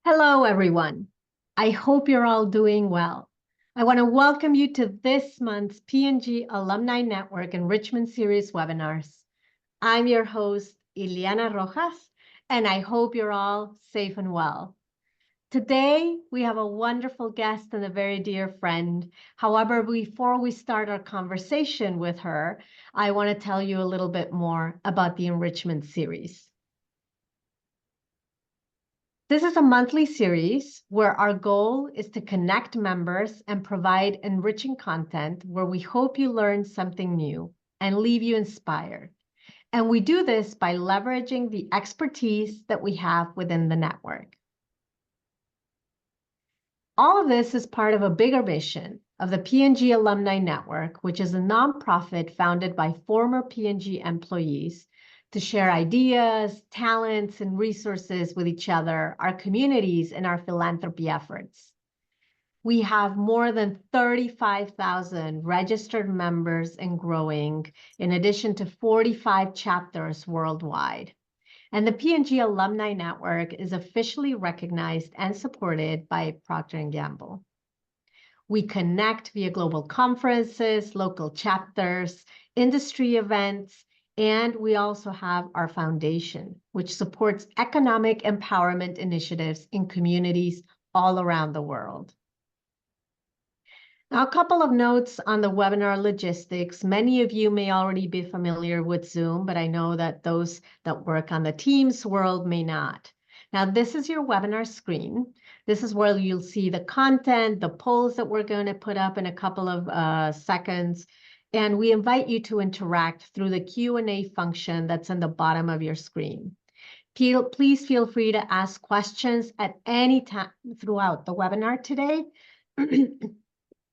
Hello, everyone. I hope you're all doing well. I want to welcome you to this month's P&G Alumni Network Enrichment Series Webinars. I'm your host, Ileana Rojas, and I hope you're all safe and well. Today, we have a wonderful guest and a very dear friend. However, before we start our conversation with her, I want to tell you a little bit more about the Enrichment Series. This is a monthly series where our goal is to connect members and provide enriching content where we hope you learn something new and leave you inspired. And we do this by leveraging the expertise that we have within the network. All of this is part of a bigger mission of the P&G Alumni Network, which is a nonprofit founded by former P&G employees to share ideas, talents, and resources with each other, our communities, and our philanthropy efforts. We have more than 35,000 registered members and growing, in addition to 45 chapters worldwide. And the P&G Alumni Network is officially recognized and supported by Procter & Gamble. We connect via global conferences, local chapters, industry events, and we also have our foundation, which supports economic empowerment initiatives in communities all around the world. Now, a couple of notes on the webinar logistics. Many of you may already be familiar with Zoom, but I know that those that work on the Teams world may not. Now, this is your webinar screen. This is where you'll see the content, the polls that we're going to put up in a couple of seconds. And we invite you to interact through the Q&A function that's in the bottom of your screen. Please feel free to ask questions at any time throughout the webinar today. And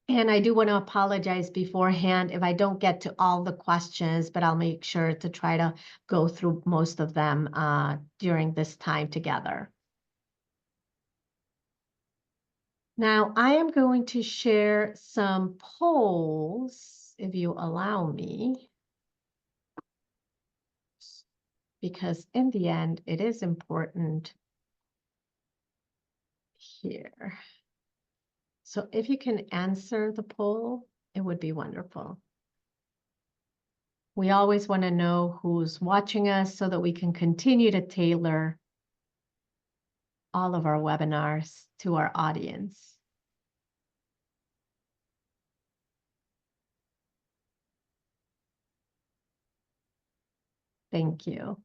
I do want to apologize beforehand if I don't get to all the questions, but I'll make sure to try to go through most of them during this time together. Now, I am going to share some polls, if you allow me, because in the end, it is important here. So if you can answer the poll, it would be wonderful. We always want to know who's watching us so that we can continue to tailor all of our webinars to our audience. Thank you.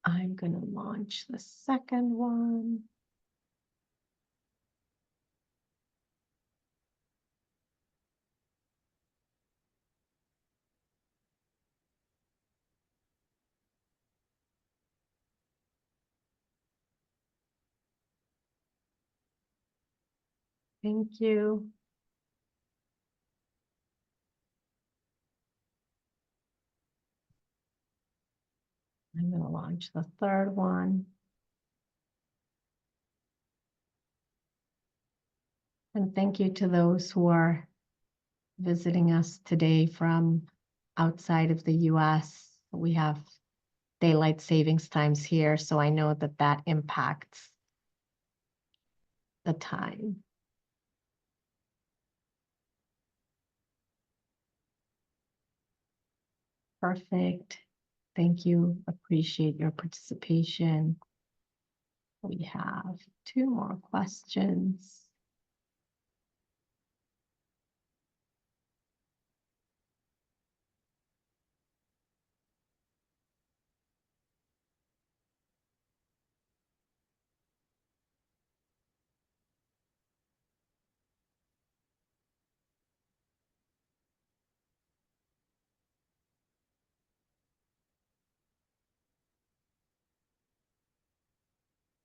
I'm going to launch the second one. Thank you. I'm going to launch the third one. And thank you to those who are visiting us today from outside of the US. We have daylight savings times here, so I know that that impacts the time. Perfect. Thank you. Appreciate your participation. We have 2 more questions.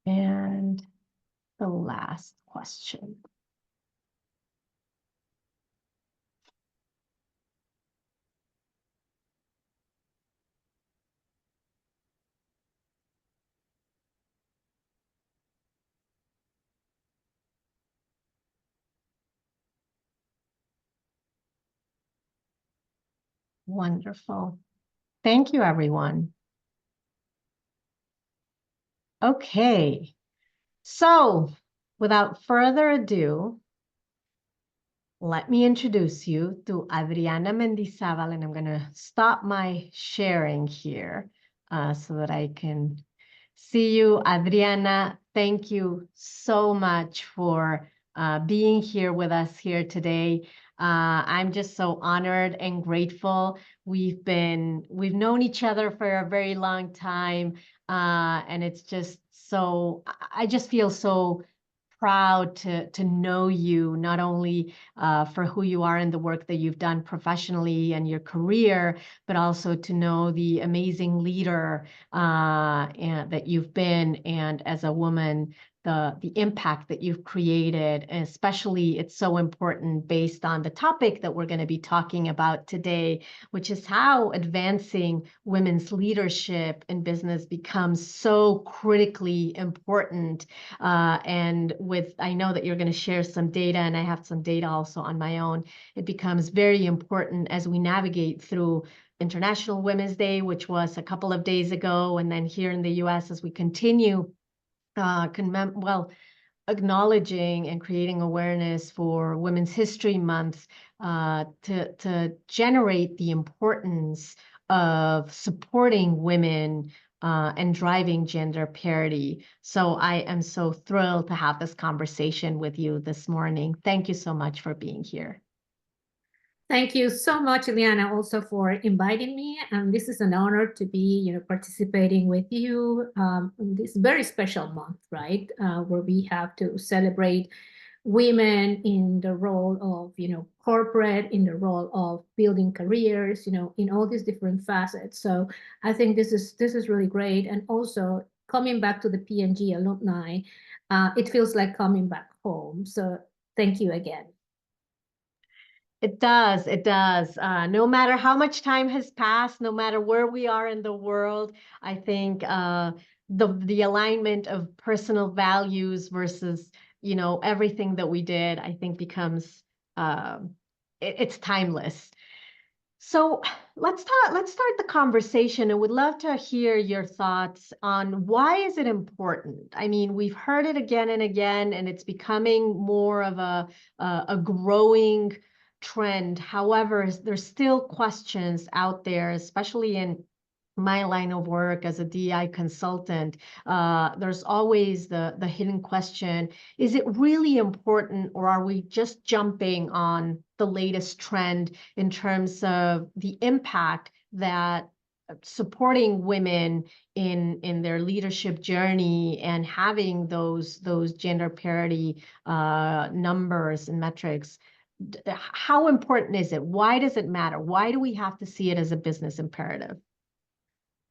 And the last question. Wonderful. Thank you, everyone. Okay, so without further ado, let me introduce you to Adriana Mendizabal, and I'm going to stop my sharing here so that I can see you. Adriana, thank you so much for being here with us here today. I'm just so honored and grateful. We've known each other for a very long time, and it's just so, I just feel so proud to know you, not only for who you are and the work that you've done professionally and your career, but also to know the amazing leader and that you've been, and as a woman, the impact that you've created. And especially, it's so important based on the topic that we're going to be talking about today, which is how advancing women's leadership in business becomes so critically important. And I know that you're going to share some data, and I have some data also on my own. It becomes very important as we navigate through International Women's Day, which was a couple of days ago, and then here in the US as we continue acknowledging and creating awareness for Women's History Month to generate the importance of supporting women and driving gender parity. So I am so thrilled to have this conversation with you this morning. Thank you so much for being here. Thank you so much, Eliana, also for inviting me. And this is an honor to be, participating with you in this very special month, right? Where we have to celebrate women in the role of, corporate, in the role of building careers, in all these different facets. So I think this is really great. And also coming back to the P&G alumni, it feels like coming back home. So thank you again. It does. It does. No matter how much time has passed, no matter where we are in the world, I think the alignment of personal values versus, everything that we did, I think becomes it's timeless. So let's start the conversation, and would love to hear your thoughts on why is it important? I mean, we've heard it again and again, and it's becoming more of a growing trend. However, there's still questions out there, especially in my line of work as a DI consultant. There's always the hidden question: is it really important, or are we just jumping on the latest trend in terms of the impact that supporting women in their leadership journey and having those gender parity numbers and metrics? How important is it? Why does it matter? Why do we have to see it as a business imperative?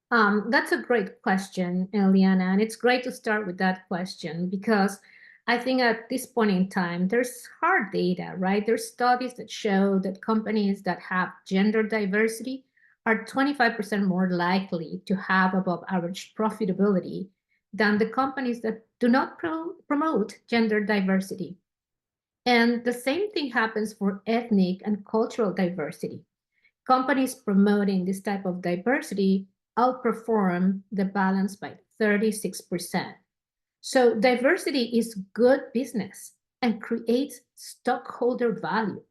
That's a great question, Eliana, and it's great to start with that question because I think at this point in time, there's hard data, right? There's studies that show that companies that have gender diversity are 25% more likely to have above average profitability than the companies that do not promote gender diversity. And the same thing happens for ethnic and cultural diversity. Companies promoting this type of diversity outperform the balance by 36%. So diversity is good business and creates stockholder value.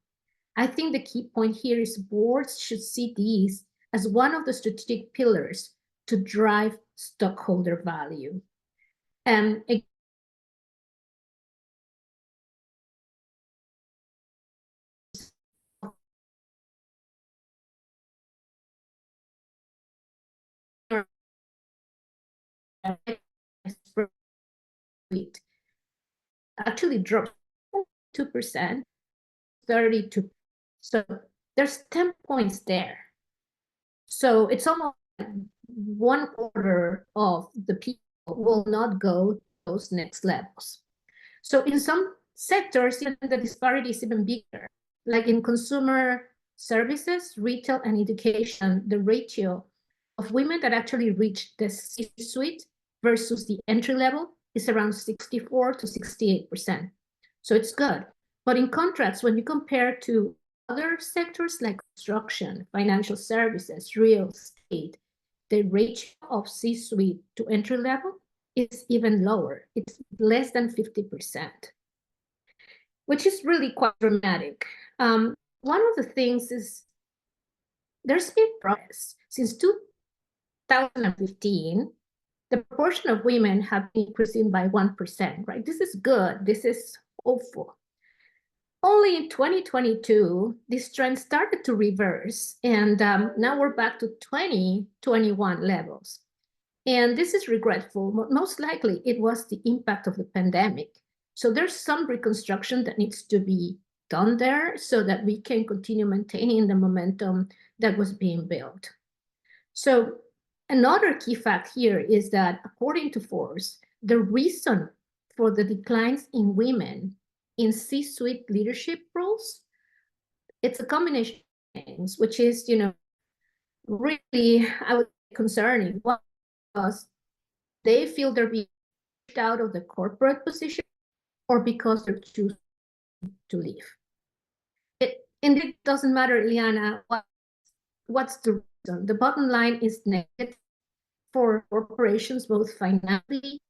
I think the key point here is boards should see these as one of the strategic pillars to drive stockholder value. And actually dropped 2%, 32%. So there's 10 points there. So it's almost like 1/4 of the people will not go to those next levels. So in some sectors, even the disparity is even bigger. Like in consumer services, retail, and education, the ratio of women that actually reach the C-suite versus the entry level is around 64 to 68%. So it's good. But in contrast, when you compare to other sectors like construction, financial services, real estate, the ratio of C-suite to entry level is even lower. It's less than 50%, which is really quite dramatic. One of the things is there's been progress. Since 2015, the proportion of women have been increasing by 1%, right? This is good. This is hopeful. Only in 2022, this trend started to reverse, and now we're back to 2021 levels. And this is regretful. Most likely, it was the impact of the pandemic. So there's some reconstruction that needs to be done there so that we can continue maintaining the momentum that was being built. So another key fact here is that, according to Forbes, the reason for the declines in women in C-suite leadership roles, it's a combination of things, which is, really, I would say, concerning. One, because they feel they're being pushed out of the corporate position, or because they're choosing to leave. And it doesn't matter, Ileana, what's the reason. The bottom line is negative for corporations, both financially,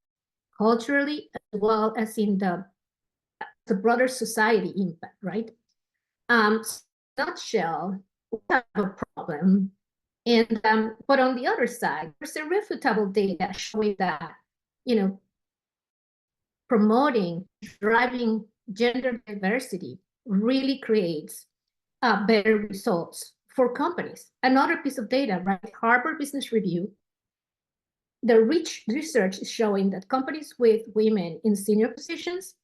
culturally, as well as in the broader society impact, right? Nutshell, we have a problem. And but on the other side, there's irrefutable data showing that, promoting, driving gender diversity really creates better results for companies. Another piece of data, right? Harvard Business Review, the research is showing that companies with women in senior positions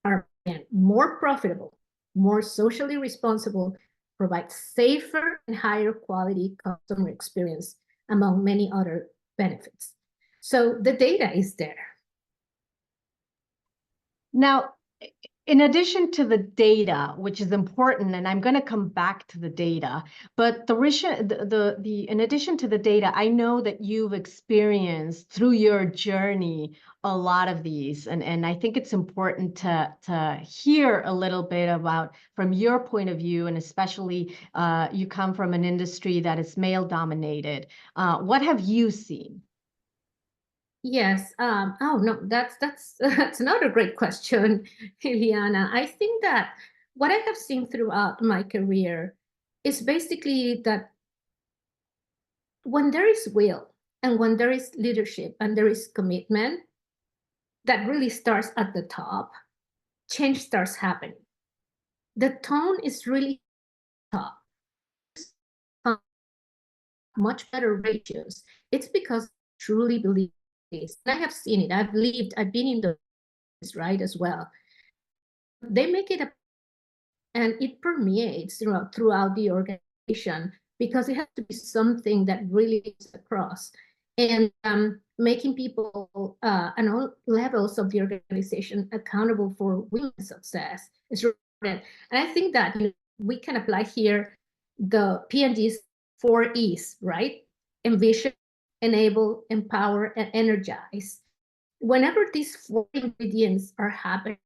are more profitable, more socially responsible, provide safer and higher quality customer experience, among many other benefits. So the data is there. Now, in addition to the data, which is important, and I'm going to come back to the data, but in addition to the data, I know that you've experienced through your journey a lot of these, and I think it's important to hear a little bit about, from your point of view, and especially you come from an industry that is male dominated. What have you seen? Yes. Oh no, that's another great question, Ileana. I think that what I have seen throughout my career is basically that when there is will and when there is leadership and there is commitment, that really starts at the top, change starts happening. The tone is really top. Much better ratios. It's because I truly believe this. And I have seen it. I've been in those, right, as well. They make it and it permeates throughout the organization, because it has to be something that really is across. And making people and all levels of the organization accountable for women's success is really important. And I think that we can apply here the P&G's 4 E's, right? Envision, enable, empower, and energize. Whenever these 4 ingredients are happening,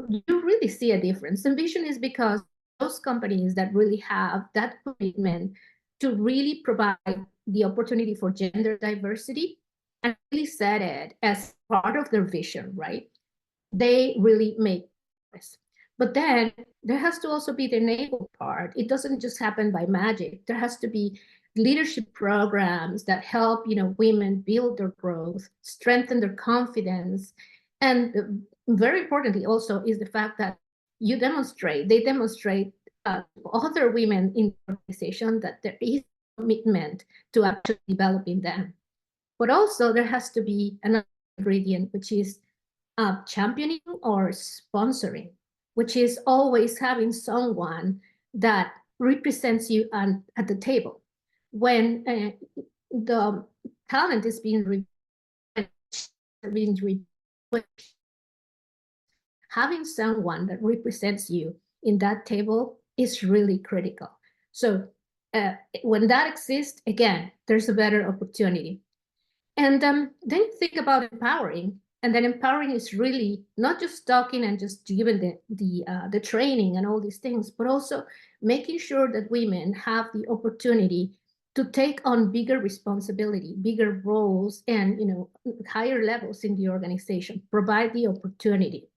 you really see a difference. Envision is because those companies that really have that commitment to really provide the opportunity for gender diversity and really set it as part of their vision, right? They really make progress. But then there has to also be the enable part. It doesn't just happen by magic. There has to be leadership programs that help women build their growth, strengthen their confidence, and very importantly also is the fact that they demonstrate other women in the organization that there is commitment to actually developing them. But also there has to be another ingredient, which is championing or sponsoring, which is always having someone that represents you at the table. When the talent is being having someone that represents you in that table is really critical. So when that exists, again, there's a better opportunity. And then think about empowering. And then empowering is really not just talking and just giving the training and all these things, but also making sure that women have the opportunity to take on bigger responsibility, bigger roles, and higher levels in the organization. Provide the opportunity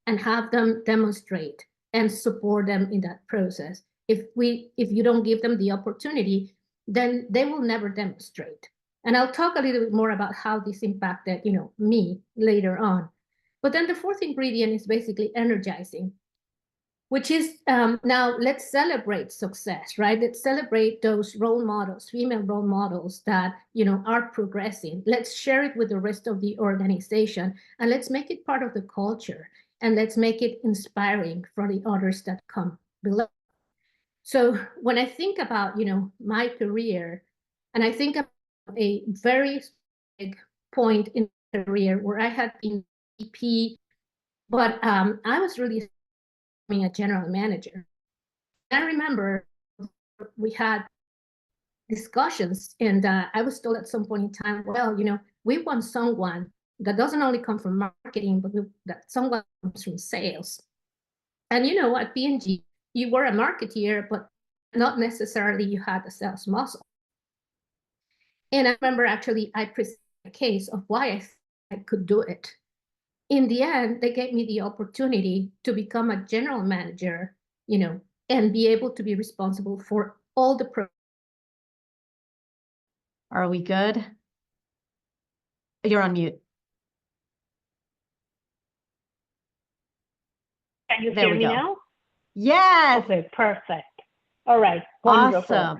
and have them demonstrate and support them in that process. If you don't give them the opportunity, then they will never demonstrate. And I'll talk a little bit more about how this impacted, me later on. But then the fourth ingredient is basically energizing, which is now let's celebrate success, right? Let's celebrate those role models, female role models that, are progressing. Let's share it with the rest of the organization, and let's make it part of the culture, and let's make it inspiring for the others that come below. So when I think about, my career, and I think about a very big point in my career where I had been VP, but I was really becoming a general manager. I remember we had discussions, and I was told at some point in time, well, we want someone that doesn't only come from marketing, but that someone comes from sales. And at P&G, you were a marketeer, but not necessarily you had a sales muscle. And I remember actually I presented a case of why I could do it. In the end, they gave me the opportunity to become a general manager, and be able to be responsible for all the programs. Are we good? You're on mute. Can you There hear we me go. now? Yes. Okay, perfect. All right, wonderful. Awesome.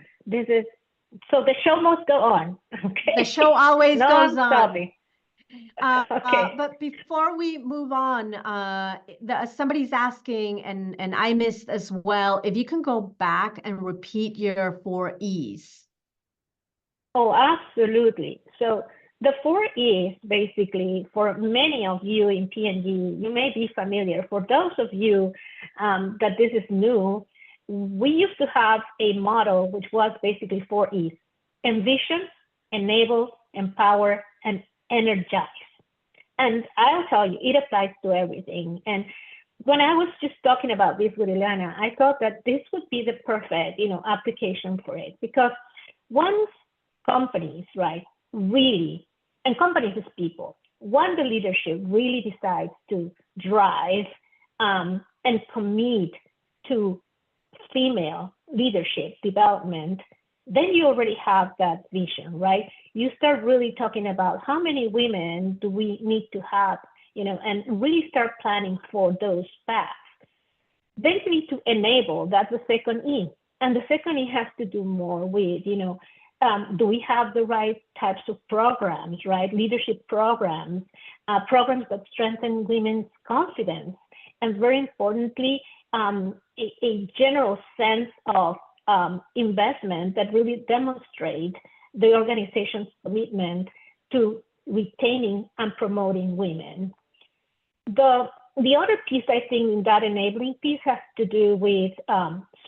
So the show must go on. Okay. The show always No, goes I'm on. stopping. Okay. But before we move on, somebody's asking, and I missed as well, if you can go back and repeat your 4 E's. Oh, absolutely. So the 4 E's, basically, for many of you in P&G, you may be familiar. For those of you that this is new, we used to have a model which was basically 4 E's: envision, enable, empower, and energize. And I'll tell you, it applies to everything. And when I was just talking about this with Ileana, I thought that this would be the perfect, application for it, because once companies, right, really, and companies is people, once the leadership really decides to drive and commit to female leadership development, then you already have that vision, right? You start really talking about how many women do we need to have, and really start planning for those paths. Then you need to enable, that's the second E. And the second E has to do more with, do we have the right types of programs, right? Leadership programs, programs that strengthen women's confidence, and very importantly, a general sense of investment that really demonstrate the organization's commitment to retaining and promoting women. The other piece, I think, in that enabling piece has to do with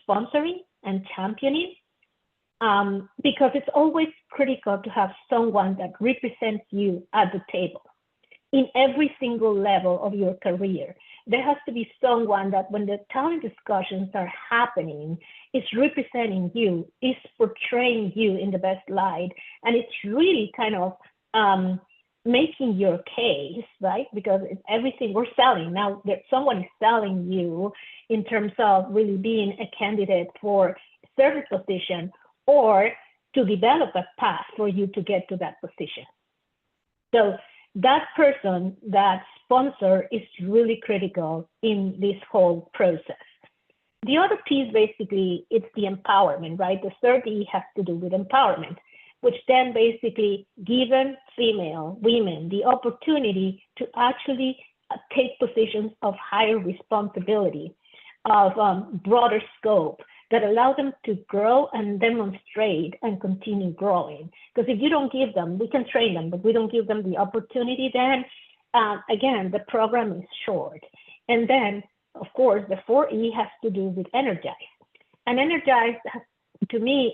sponsoring and championing, because it's always critical to have someone that represents you at the table in every single level of your career. There has to be someone that when the talent discussions are happening, is representing you, is portraying you in the best light, and it's really kind of making your case, right? Because it's everything we're selling. Now, someone is selling you in terms of really being a candidate for a service position, or to develop a path for you to get to that position. So that person, that sponsor, is really critical in this whole process. The other piece, basically, it's the empowerment, right? The third E has to do with empowerment, which then basically given female women the opportunity to actually take positions of higher responsibility, of broader scope, that allow them to grow and demonstrate and continue growing. Because if you don't give them, we can train them, but we don't give them the opportunity, then again, the program is short. And then, of course, the 4E has to do with energize. And energize, to me,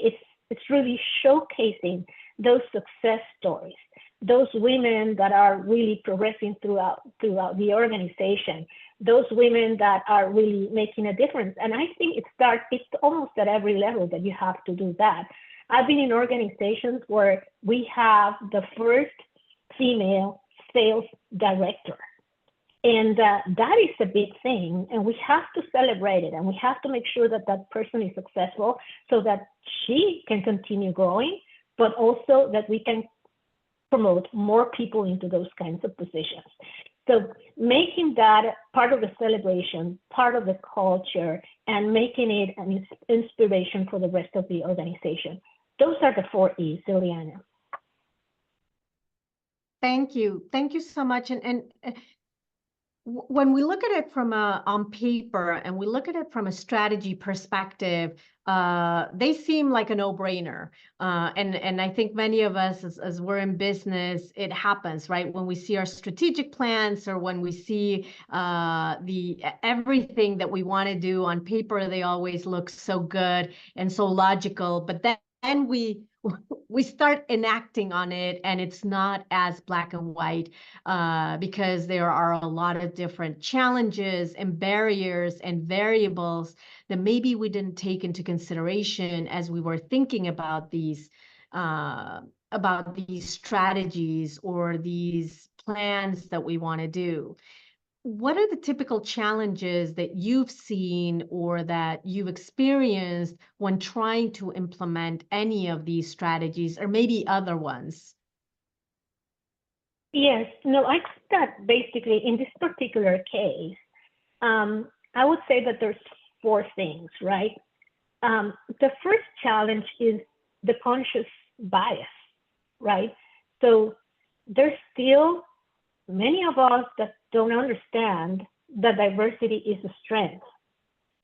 it's really showcasing those success stories, those women that are really progressing throughout the organization, those women that are really making a difference. And I think it's almost at every level that you have to do that. I've been in organizations where we have the first female sales director. And that is a big thing, and we have to celebrate it, and we have to make sure that that person is successful so that she can continue growing, but also that we can promote more people into those kinds of positions. So making that part of the celebration, part of the culture, and making it an inspiration for the rest of the organization. Those are the 4 E's, Ileana. Thank you. Thank you so much. And when we look at it from on paper and we look at it from a strategy perspective, they seem like a no-brainer. And I think many of us, as we're in business, it happens, right? When we see our strategic plans or when we see everything that we want to do on paper, they always look so good and so logical. But then we start enacting on it, and it's not as black and white because there are a lot of different challenges and barriers and variables that maybe we didn't take into consideration as we were thinking about these strategies or these plans that we want to do. What are the typical challenges that you've seen or that you've experienced when trying to implement any of these strategies or maybe other ones? Yes, no, I think that basically in this particular case, I would say that there's 4 things, right? The first challenge is the conscious bias, right? So there's still many of us that don't understand that diversity is a strength.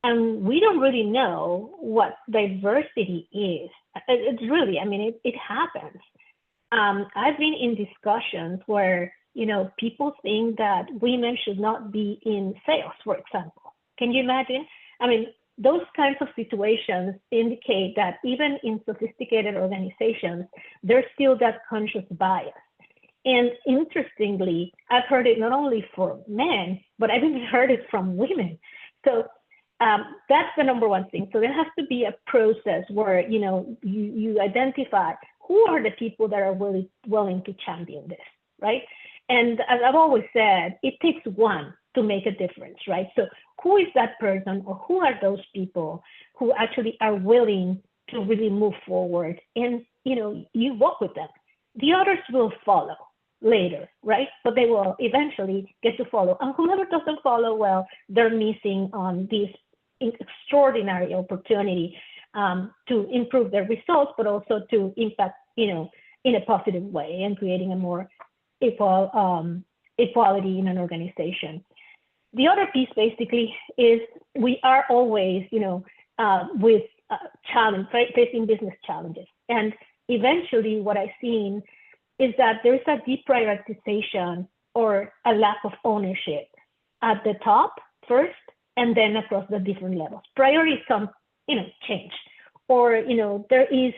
And we don't really know what diversity is. It's really, I mean, it happens. I've been in discussions where, people think that women should not be in sales, for example. Can you imagine? I mean, those kinds of situations indicate that even in sophisticated organizations, there's still that conscious bias. And interestingly, I've heard it not only for men, but I've even heard it from women. So that's the number one thing. So there has to be a process where, you identify who are the people that are willing to champion this, right? And as I've always said, it takes one to make a difference, right? So who is that person, or who are those people who actually are willing to really move forward? And, you work with them. The others will follow later, right? But they will eventually get to follow. And whoever doesn't follow, well, they're missing on this extraordinary opportunity to improve their results, but also to impact, in a positive way and creating a more equality in an organization. The other piece basically is we are always, with challenge, right, facing business challenges. And eventually what I've seen is that there is a deprioritization or a lack of ownership at the top first, and then across the different levels. Priorities come, change. Or, there is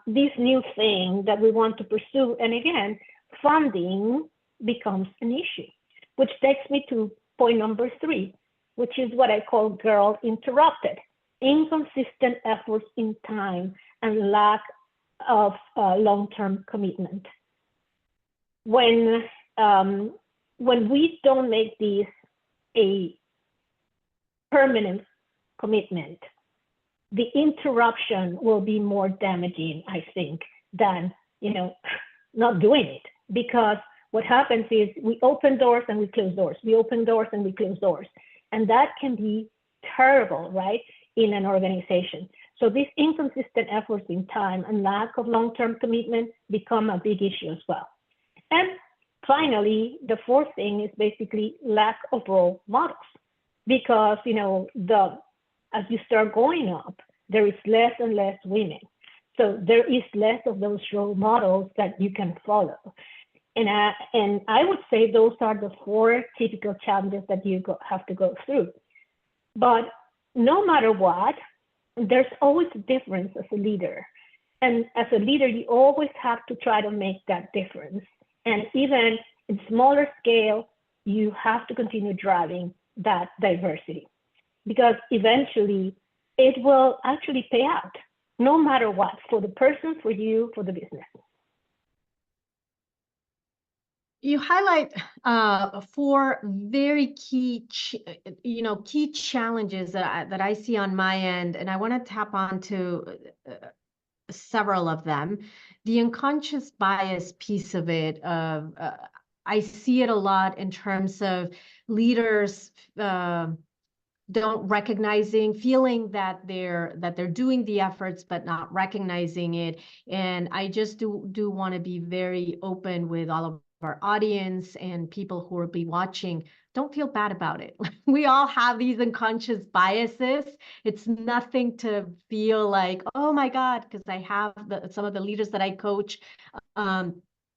this new thing that we want to pursue. And again, funding becomes an issue, which takes me to point number 3, which is what I call girl interrupted. Inconsistent efforts in time and lack of long-term commitment. When we don't make this a permanent commitment, the interruption will be more damaging, I think, than not doing it. Because what happens is we open doors and we close doors. We open doors and we close doors. And that can be terrible, right, in an organization. So these inconsistent efforts in time and lack of long-term commitment become a big issue as well. And finally, the 4th thing is basically lack of role models. Because, as you start going up, there is less and less women. So there is less of those role models that you can follow. And I would say those are the 4 typical challenges that you have to go through. But no matter what, there's always a difference as a leader. And as a leader, you always have to try to make that difference. And even in smaller scale, you have to continue driving that diversity, because eventually it will actually pay out, no matter what, for the person, for you, for the business. You highlight four very key, key challenges that I see on my end, and I want to tap onto several of them. The unconscious bias piece of it, I see it a lot in terms of leaders feeling that they're doing the efforts but not recognizing it. And I just do want to be very open with all of our audience and people who will be watching. Don't feel bad about it. We all have these unconscious biases. It's nothing to feel like, oh my God, because I have some of the leaders that I coach,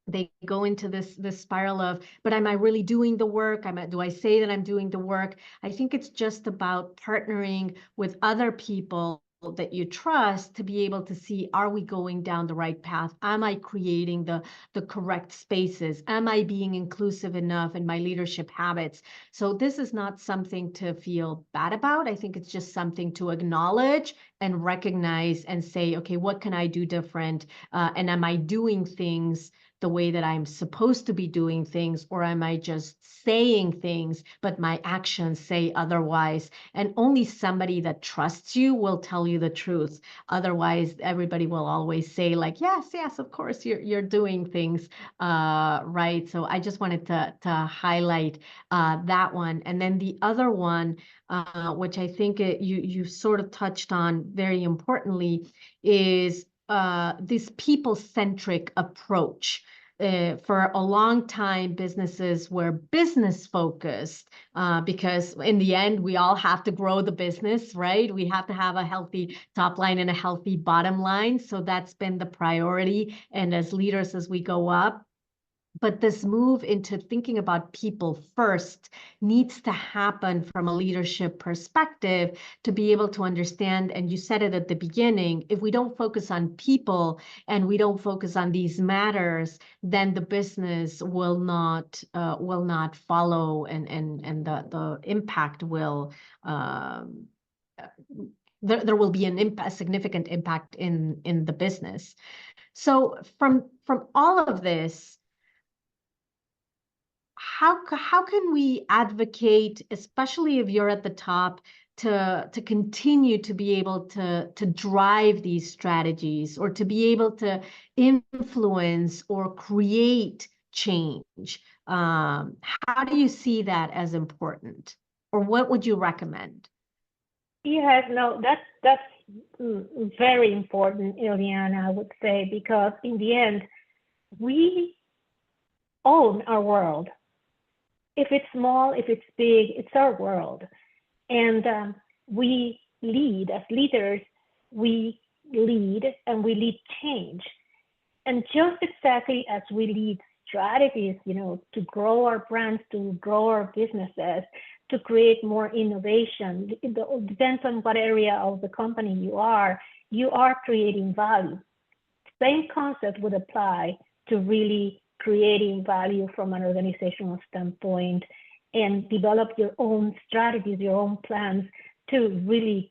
they go into this spiral of, but am I really doing the work? Do I say that I'm doing the work? I think it's just about partnering with other people that you trust to be able to see, are we going down the right path? Am I creating the correct spaces? Am I being inclusive enough in my leadership habits? So this is not something to feel bad about. I think it's just something to acknowledge and recognize and say, okay, what can I do different? And am I doing things the way that I'm supposed to be doing things, or am I just saying things, but my actions say otherwise? And only somebody that trusts you will tell you the truth. Otherwise, everybody will always say like, yes, of course, you're doing things right. So I just wanted to highlight that one. And then the other one, which I think you sort of touched on very importantly, is this people-centric approach. For a long time, businesses were business focused because in the end, we all have to grow the business, right? We have to have a healthy top line and a healthy bottom line. So that's been the priority. And as leaders, as we go up, but this move into thinking about people first needs to happen from a leadership perspective to be able to understand, and you said it at the beginning, if we don't focus on people and we don't focus on these matters, then the business will not follow, and the impact will there will be a significant impact in the business. So from all of this, how can we advocate, especially if you're at the top, to continue to be able to drive these strategies, or to be able to influence or create change? How do you see that as important, or what would you recommend? Yes, no, that's very important, Ileana, I would say, because in the end, we own our world. If it's small, if it's big, it's our world. And we lead, as leaders, we lead and we lead change. And just exactly as we lead strategies, to grow our brands, to grow our businesses, to create more innovation, it depends on what area of the company you are creating value. Same concept would apply to really creating value from an organizational standpoint, and develop your own strategies, your own plans to really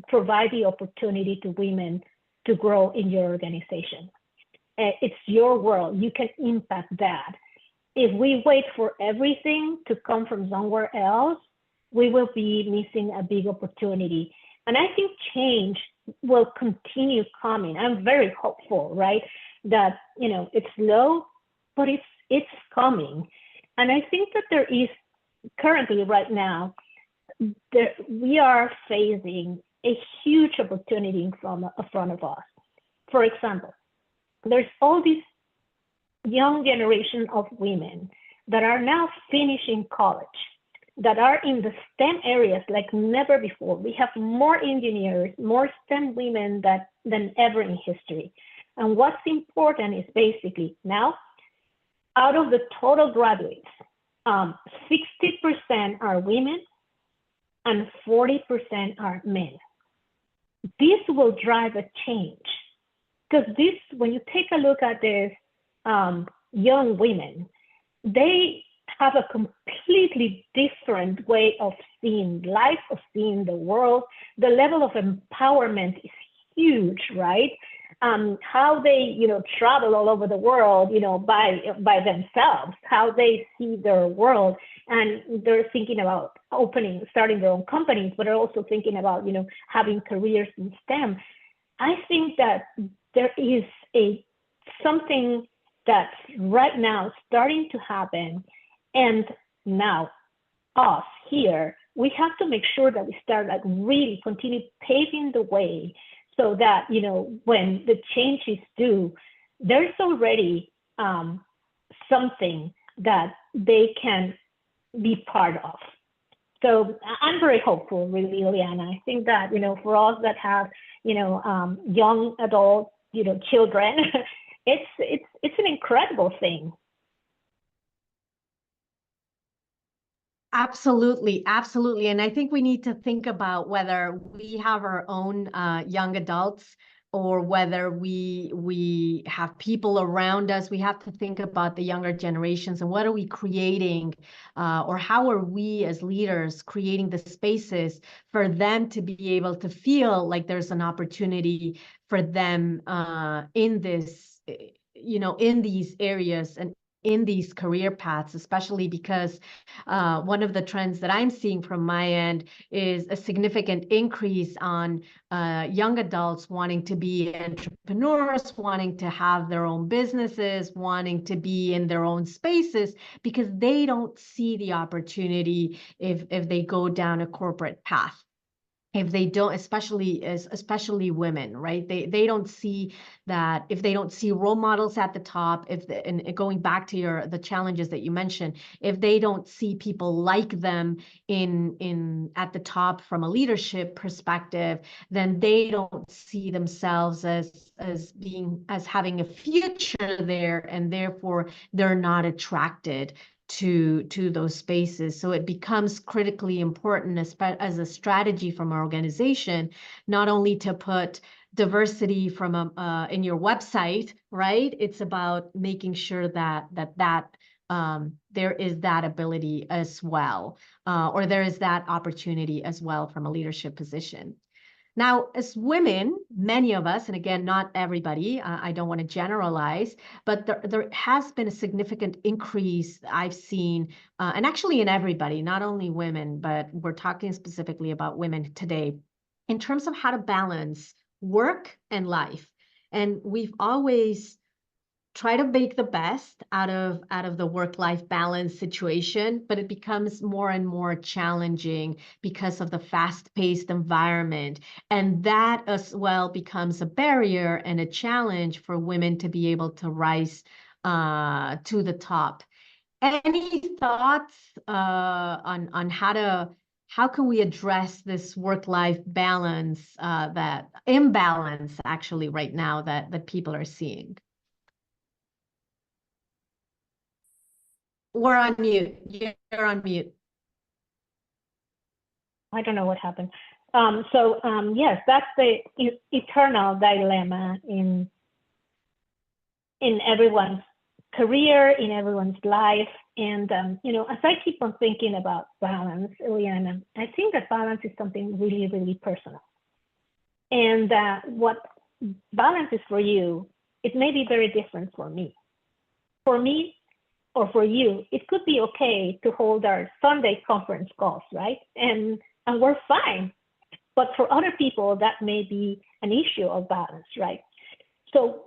provide the opportunity to women to grow in your organization. It's your world. You can impact that. If we wait for everything to come from somewhere else, we will be missing a big opportunity. And I think change will continue coming. I'm very hopeful, right? That, it's slow, but it's coming. And I think that there is currently right now, we are facing a huge opportunity in front of us. For example, there's all this young generation of women that are now finishing college, that are in the STEM areas like never before. We have more engineers, more STEM women than ever in history. And what's important is basically now, out of the total graduates, 60% are women and 40% are men. This will drive a change because this, when you take a look at this, young women, they have a completely different way of seeing life, of seeing the world. The level of empowerment is huge, right? How they, travel all over the world, by themselves, how they see their world, and they're thinking about starting their own companies, but are also thinking about, having careers in STEM. I think that there is something that's right now starting to happen, and now us here, we have to make sure that we start really continue paving the way, so that, when the change is due, there's already something that they can be part of. So I'm very hopeful, really, Ileana. I think that, for us that have, young adult, children, it's an incredible thing. Absolutely, absolutely. And I think we need to think about whether we have our own young adults, or whether we have people around us. We have to think about the younger generations, and what are we creating, or how are we as leaders creating the spaces for them to be able to feel like there's an opportunity for them in this, in these areas and in these career paths, especially because one of the trends that I'm seeing from my end is a significant increase on young adults wanting to be entrepreneurs, wanting to have their own businesses, wanting to be in their own spaces, because they don't see the opportunity if they go down a corporate path. If they don't, especially women, right? They don't see that, if they don't see role models at the top, and going back to the challenges that you mentioned, if they don't see people like them at the top from a leadership perspective, then they don't see themselves as having a future there, and therefore they're not attracted to those spaces. So it becomes critically important as a strategy from our organization, not only to put diversity from in your website, right? It's about making sure that there is that ability as well, or there is that opportunity as well from a leadership position. Now, as women, many of us, and again, not everybody, I don't want to generalize, but there has been a significant increase I've seen, and actually in everybody, not only women, but we're talking specifically about women today, in terms of how to balance work and life. And we've always try to make the best out of the work-life balance situation, but it becomes more and more challenging because of the fast-paced environment. And that as well becomes a barrier and a challenge for women to be able to rise to the top. Any thoughts on how can we address this work-life balance, that imbalance actually right now that people are seeing? We're on mute. You're on mute. I don't know what happened. Yes, that's the eternal dilemma in everyone's career, in everyone's life. And, as I keep on thinking about balance, Ileana, I think that balance is something really, really personal. And what balance is for you, it may be very different for me. For me, or for you, it could be okay to hold our Sunday conference calls, right? And we're fine. But for other people, that may be an issue of balance, right? So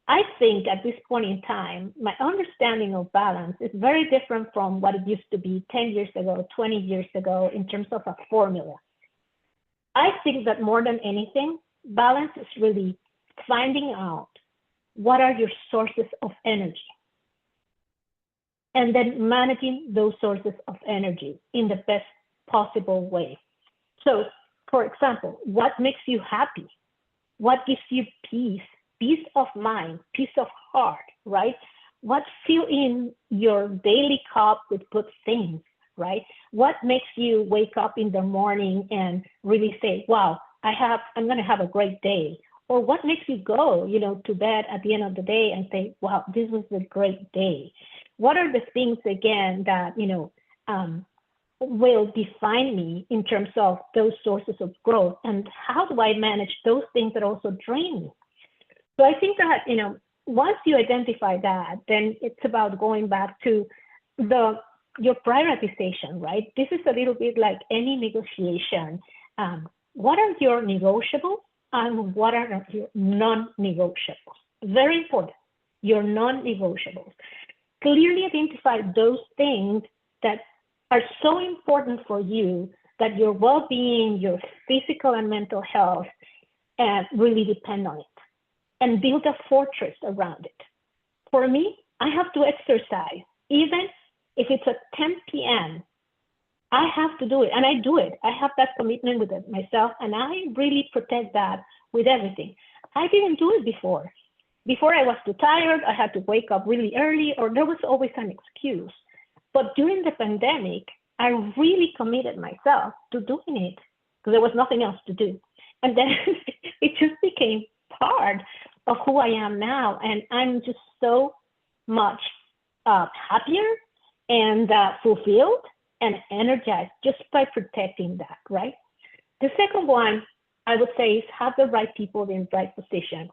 I think at this point in time, my understanding of balance is very different from what it used to be 10 years ago, 20 years ago, in terms of a formula. I think that more than anything, balance is really finding out what are your sources of energy, and then managing those sources of energy in the best possible way. So, for example, what makes you happy? What gives you peace of mind, peace of heart, right? What fill in your daily cup with good things, right? What makes you wake up in the morning and really say, wow, I'm going to have a great day? Or what makes you go, to bed at the end of the day and say, wow, this was a great day? What are the things, again, that, will define me in terms of those sources of growth? And how do I manage those things that also drain me? So I think that, once you identify that, then it's about going back to your prioritization, right? This is a little bit like any negotiation. What are your negotiables and what are your non-negotiables? Very important, your non-negotiables. Clearly identify those things that are so important for you that your well-being, your physical and mental health really depend on it, and build a fortress around it. For me, I have to exercise. Even if it's at 10 p.m., I have to do it, and I do it. I have that commitment with myself, and I really protect that with everything. I didn't do it before. Before, I was too tired, I had to wake up really early, or there was always an excuse. But during the pandemic, I really committed myself to doing it because there was nothing else to do. And then it just became part of who I am now. And I'm just so much happier and fulfilled and energized just by protecting that, right? The second one, I would say, is have the right people in the right position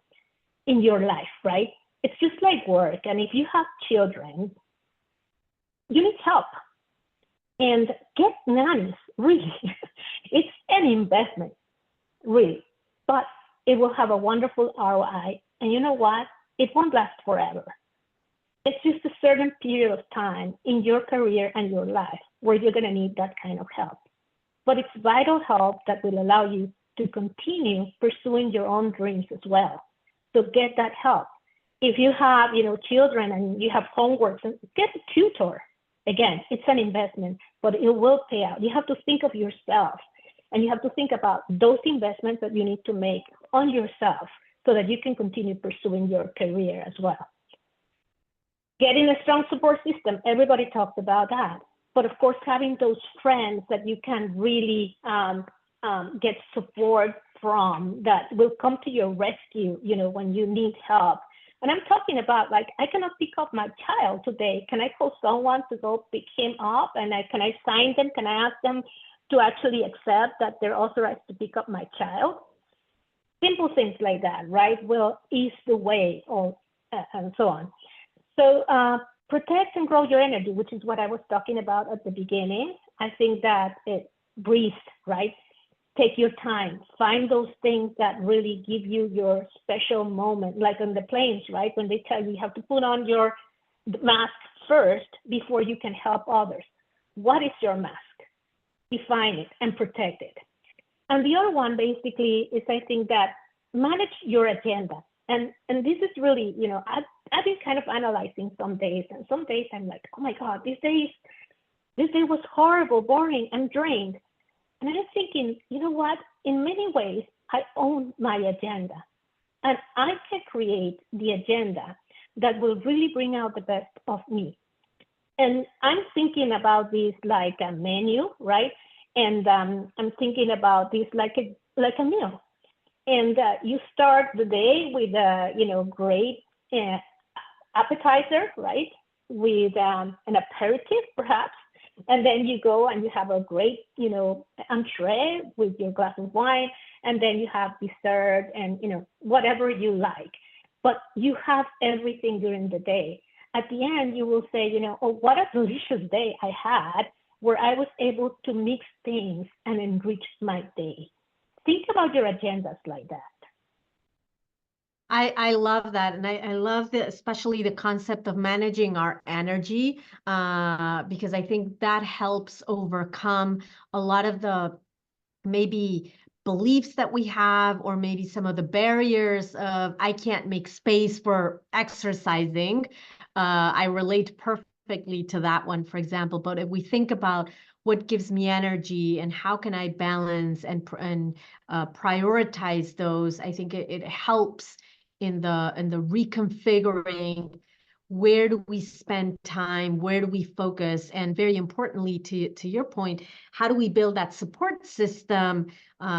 in your life, right? It's just like work. And if you have children, you need help. And get nannies, really. It's an investment, really. But it will have a wonderful ROI. And you know what? It won't last forever. It's just a certain period of time in your career and your life where you're going to need that kind of help. But it's vital help that will allow you to continue pursuing your own dreams as well. So get that help. If you have, children and you have homework, get a tutor. Again, it's an investment, but it will pay out. You have to think of yourself, and you have to think about those investments that you need to make on yourself so that you can continue pursuing your career as well. Getting a strong support system, everybody talks about that. But of course, having those friends that you can really get support from, that will come to your rescue, when you need help. And I'm talking about, like, I cannot pick up my child today. Can I call someone to go pick him up? And can I sign them? Can I ask them to actually accept that they're authorized to pick up my child? Simple things like that, right, will ease the way, and so on. So protect and grow your energy, which is what I was talking about at the beginning. I think that it breathes, right? Take your time, find those things that really give you your special moment, like on the planes, right? When they tell you have to put on your mask first before you can help others. What is your mask? Define it and protect it. And the other one basically is, I think, that manage your agenda. And this is really, I've been kind of analyzing some days, and some days I'm like, oh my God, this day was horrible, boring, and drained. And I'm thinking, you know what? In many ways, I own my agenda, and I can create the agenda that will really bring out the best of me. And I'm thinking about this like a menu, right? And I'm thinking about this like a meal. And you start the day with a great appetizer, right? With an aperitif, perhaps. And then you go and you have a great, entree with your glass of wine, and then you have dessert and, whatever you like. But you have everything during the day. At the end, you will say, oh, what a delicious day I had, where I was able to mix things and enrich my day. Think about your agendas like that. I love that. And I love especially the concept of managing our energy, because I think that helps overcome a lot of the maybe beliefs that we have, or maybe some of the barriers of, I can't make space for exercising. I relate perfectly to that one, for example. But if we think about what gives me energy and how can I balance and prioritize those, I think it helps in the reconfiguring where do we spend time? Where do we focus? And very importantly, to your point, how do we build that support system?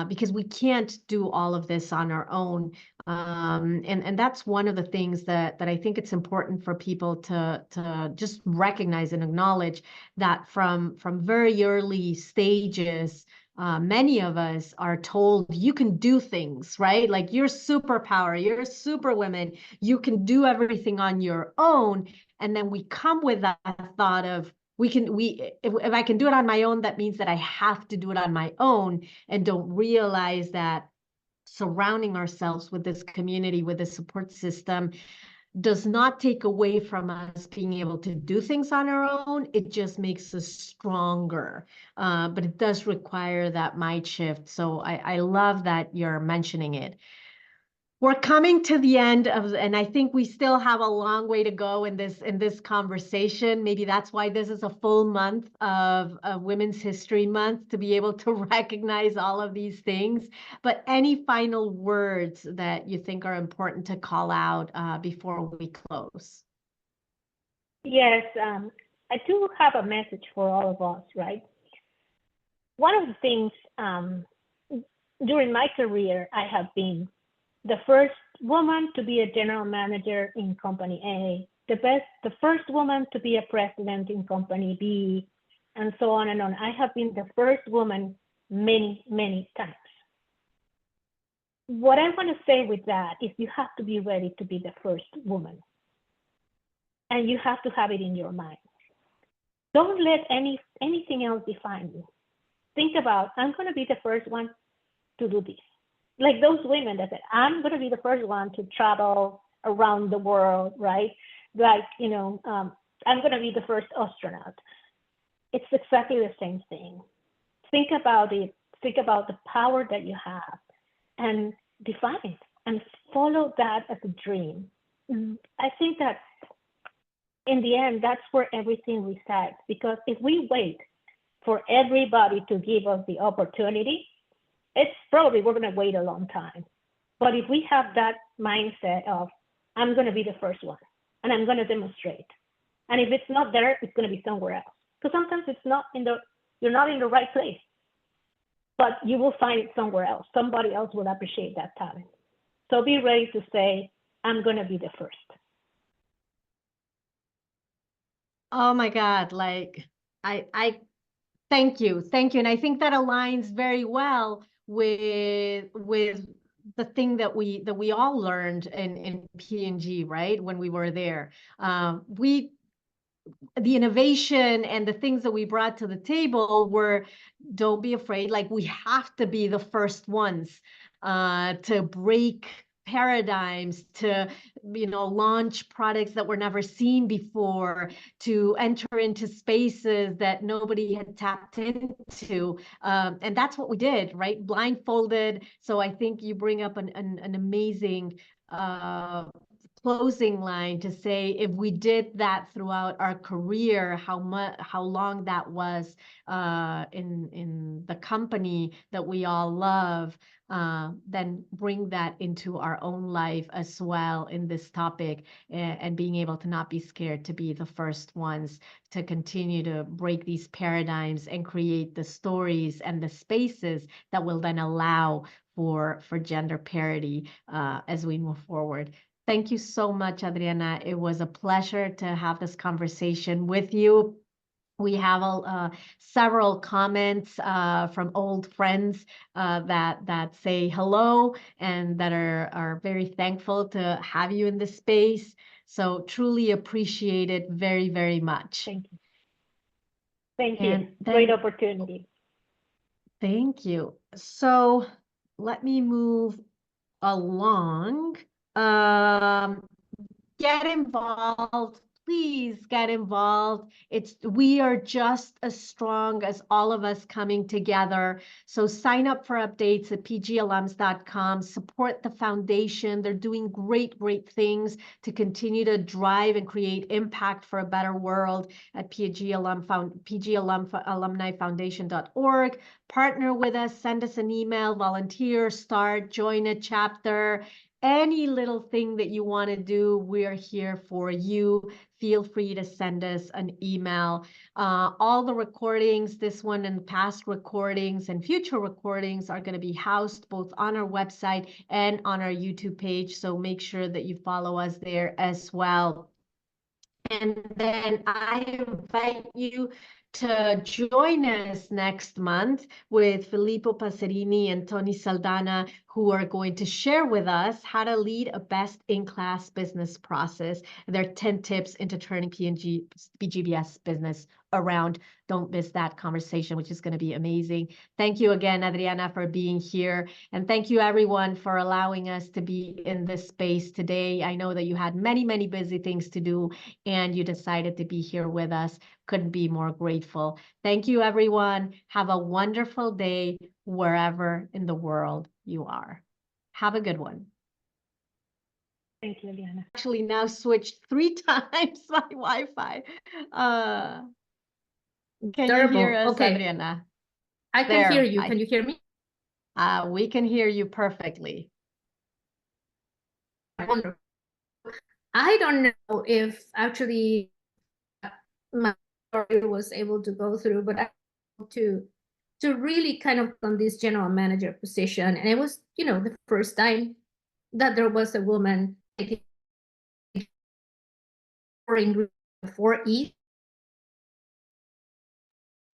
Because we can't do all of this on our own. And that's one of the things that I think it's important for people to just recognize and acknowledge that from very early stages, many of us are told you can do things, right? Like you're superpower, you're a superwoman, you can do everything on your own. And then we come with that thought of if I can do it on my own, that means that I have to do it on my own, and don't realize that surrounding ourselves with this community, with this support system, does not take away from us being able to do things on our own. It just makes us stronger. But it does require that mind shift. So I love that you're mentioning it. We're coming to the end of, and I think we still have a long way to go in this conversation. Maybe that's why this is a full month of Women's History Month, to be able to recognize all of these things. But any final words that you think are important to call out before we close? Yes, I do have a message for all of us, right? One of the things during my career, I have been the first woman to be a general manager in company A, the first woman to be a president in company B, and so on and on. I have been the first woman many, many times. What I want to say with that is you have to be ready to be the first woman. And you have to have it in your mind. Don't let anything else define you. Think about, I'm going to be the first one to do this. Like those women that said, I'm going to be the first one to travel around the world, right? Like, I'm going to be the first astronaut. It's exactly the same thing. Think about it. Think about the power that you have and define it and follow that as a dream. I think that in the end, that's where everything resides, because if we wait for everybody to give us the opportunity, it's probably we're going to wait a long time. But if we have that mindset of, I'm going to be the first one and I'm going to demonstrate. And if it's not there, it's going to be somewhere else. Because sometimes it's not you're not in the right place, but you will find it somewhere else. Somebody else will appreciate that talent. So be ready to say, I'm going to be the first. Oh my God, like I thank you. And I think that aligns very well with the thing that we all learned in P&G, right? When we were there. The innovation and the things that we brought to the table were, don't be afraid, like we have to be the first ones to break paradigms, to launch products that were never seen before, to enter into spaces that nobody had tapped into, and that's what we did, right? Blindfolded. So I think you bring up an amazing closing line to say, if we did that throughout our career, how long that was in the company that we all love, then bring that into our own life as well in this topic, and being able to not be scared to be the first ones to continue to break these paradigms and create the stories and the spaces that will then allow for gender parity as we move forward. Thank you so much, Adriana. It was a pleasure to have this conversation with you. We have several comments from old friends that say hello and that are very thankful to have you in this space. So truly appreciate it very, very much. Thank you. Thank you. Great opportunity. Thank you. So let me move along. Get involved. Please get involved. We are just as strong as all of us coming together. So sign up for updates at pgalums.com. Support the foundation. They're doing great, great things to continue to drive and create impact for a better world at pgalumnifoundation.org. Partner with us, send us an email, volunteer, start, join a chapter, Any little thing that you want to do, we're here for you. Feel free to send us an email. All the recordings, this one and past recordings and future recordings, are going to be housed both on our website and on our YouTube page. So make sure that you follow us there as well. And then I invite you to join us next month with Filippo Passerini and Tony Saldana, who are going to share with us how to lead a best-in-class business process, their 10 tips into turning BGBS business around. Don't miss that conversation, which is going to be amazing. Thank you again, Adriana, for being here. And thank you, everyone, for allowing us to be in this space today. I know that you had many, many busy things to do, and you decided to be here with us. Couldn't be more grateful. Thank you, everyone. Have a wonderful day wherever in the world you are. Have a good one. Thank you, Liana. Actually, now switched 3 times my Wi-Fi. Can you hear us, Okay. Adriana? I can hear you. Can you hear me? We can hear you perfectly. Wonderful. I don't know if actually my story was able to go through, but I to really kind of on this general manager position, and it was, you know, the first time that there was a woman taking 4 E